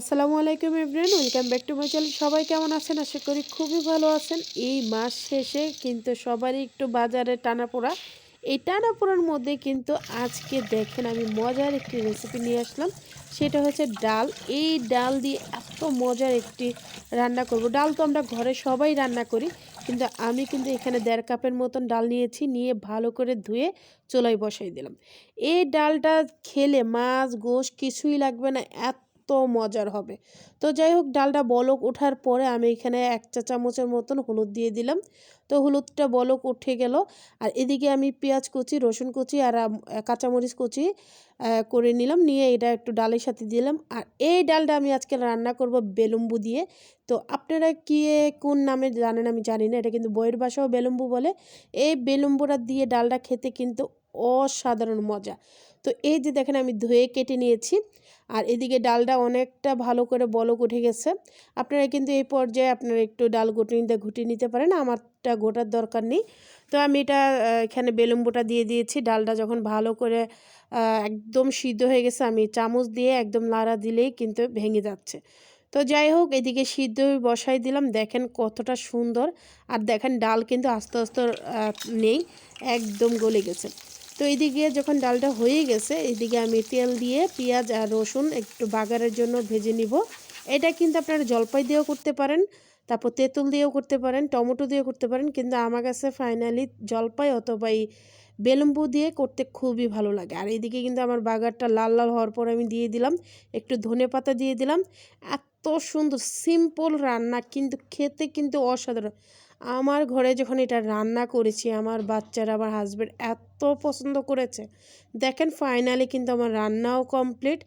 আসসালামু আলাইকুম everyone, welcome back to my channel. সবাই কেমন আছেন? আশা করি খুবই ভালো আছেন। এই মাস শেষে কিন্তু সবারই একটু বাজারে টানাপোড়া। এই টানাপোড়ার মধ্যে কিন্তু আজকে দেখেন আমি মজার একটি রেসিপি নিয়ে আসলাম। সেটা হচ্ছে ডাল। এই ডাল দিয়ে এত মজার একটি রান্না করব। ডাল তো আমরা ঘরে সবাই রান্না করি, কিন্তু আমি কিন্তু এখানে 1.5 কাপের মতন ডাল নিয়েছি, নিয়ে ভালো করে ধুয়ে চুলায় বসাই দিলাম। এই ডালটা খেলে মাছ গোশ কিছুই লাগবে না, এত মজার হবে। তো যাই হোক, ডালটা বলক ওঠার পরে আমি এখানে 1 চা চামচের মতন হলুদ দিয়ে দিলাম। তো হলুদটা বলক উঠে গেল। আর এদিকে আমি পেঁয়াজ কুচি, রসুন কুচি আর কাঁচামরিচ কুচি করে নিলাম, নিয়ে এটা একটু ডালের সাথে দিলাম। আর এই ডালটা আমি আজকে রান্না করব বেলুম্বু দিয়ে। তো আপনারা কি কোন নামে জানেন আমি জানি না, এটা কিন্তু বইয়ের ভাষাও বেলুম্বু বলে। এই বেলুম্বুটা দিয়ে ডালটা খেতে কিন্তু অসাধারণ মজা। তো এই যে দেখেন আমি ধুয়ে কেটে নিয়েছি। আর এদিকে ডালটা অনেকটা ভালো করে বলক উঠে গেছে। আপনারা কিন্তু এই পর্যায়ে আপনারা একটু ডাল ঘুটিয়ে নিতে পারেন, আমারটা ঘোটার দরকার নেই। তো আমি এটা এখানে বেলুম্বুটা দিয়ে দিয়েছি। ডালটা যখন ভালো করে একদম সিদ্ধ হয়ে গেছে, আমি চামচ দিয়ে একদম নাড়া দিলেই কিন্তু ভেঙে যাচ্ছে। তো যাই হোক, এদিকে সিদ্ধ বসাই দিলাম। দেখেন কতটা সুন্দর। আর দেখেন ডাল কিন্তু আস্তে আস্তে নেই, একদম গলে গেছে। তো এইদিকে যখন ডালটা হয়ে গেছে, এইদিকে আমি তেল দিয়ে পেঁয়াজ আর রসুন একটু বাগারের জন্য ভেজে নিব। এটা কিন্তু আপনারা জলপাই দিয়েও করতে পারেন, তারপর তেঁতুল দিয়েও করতে পারেন, টমেটো দিয়েও করতে পারেন, কিন্তু আমার কাছে ফাইনালি জলপাই অথবা এই বেলুম্বু দিয়ে করতে খুবই ভালো লাগে। আর এইদিকে কিন্তু আমার বাগারটা লাল লাল হওয়ার পর আমি দিয়ে দিলাম একটু ধনেপাতা দিয়ে দিলাম। এত সুন্দর সিম্পল রান্না, কিন্তু খেতে কিন্তু অসাধারণ। আমার ঘরে যখন এটা রান্না করেছি, আমার বাচ্চারা, আমার হাজব্যান্ড এত পছন্দ করেছে। দেখেন ফাইনালি কিন্তু আমার রান্নাও কমপ্লিট।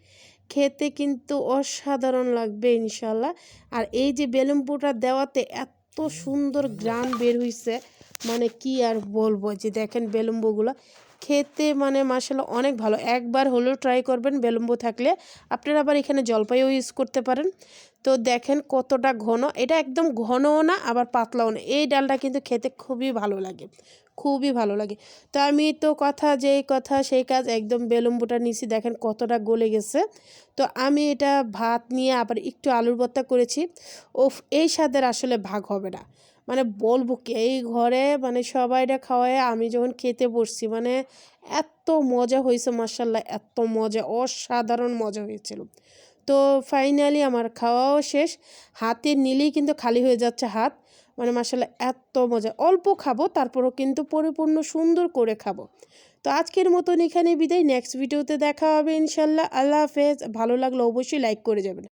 খেতে কিন্তু অসাধারণ লাগবে ইনশাল্লাহ। আর এই যে বেলুম্বুটা দেওয়াতে এত সুন্দর ঘ্রাণ বের হইছে, মানে কি আর বলবো। যে দেখেন বেলুম্বুগুলো খেতে মানে মাশাআল্লাহ অনেক ভালো। একবার হলেও ট্রাই করবেন বেলুম্বু থাকলে। আপনারা আবার এখানে জলপাইও ইউজ করতে পারেন। তো দেখেন কতটা ঘন, এটা একদম ঘনও না আবার পাতলাও না। এই ডালটা কিন্তু খেতে খুবই ভালো লাগে, খুবই ভালো লাগে। তো আমি তো কথা যেই কথা সেই কাজ, একদম বেলুম্বুটা নিছি, দেখেন কতটা গলে গেছে। তো আমি এটা ভাত নিয়ে আবার একটু আলুর ভর্তা করেছি। ওফ, এই স্বাদের আসলে ভাগ হবে না। মানে বলবো কি, এই ঘরে মানে সবাইটা খাওয়ায় আমি যখন খেতে বসছি, মানে এত মজা হয়েছে মাশাআল্লাহ, এত মজা, অসাধারণ মজা হয়েছিল। তো ফাইনালি আমার খাওয়াও শেষ। হাতে নিলেই কিন্তু খালি হয়ে যাচ্ছে হাত। মানে মাশাআল্লাহ এত মজা। অল্প খাবো, তারপরও কিন্তু পরিপূর্ণ সুন্দর করে খাবো। তো আজকের মতন এখানে বিদায়। নেক্সট ভিডিওতে দেখা হবে ইনশাল্লাহ। আল্লাহ হাফেজ। ভালো লাগলে অবশ্যই লাইক করে যাবেন।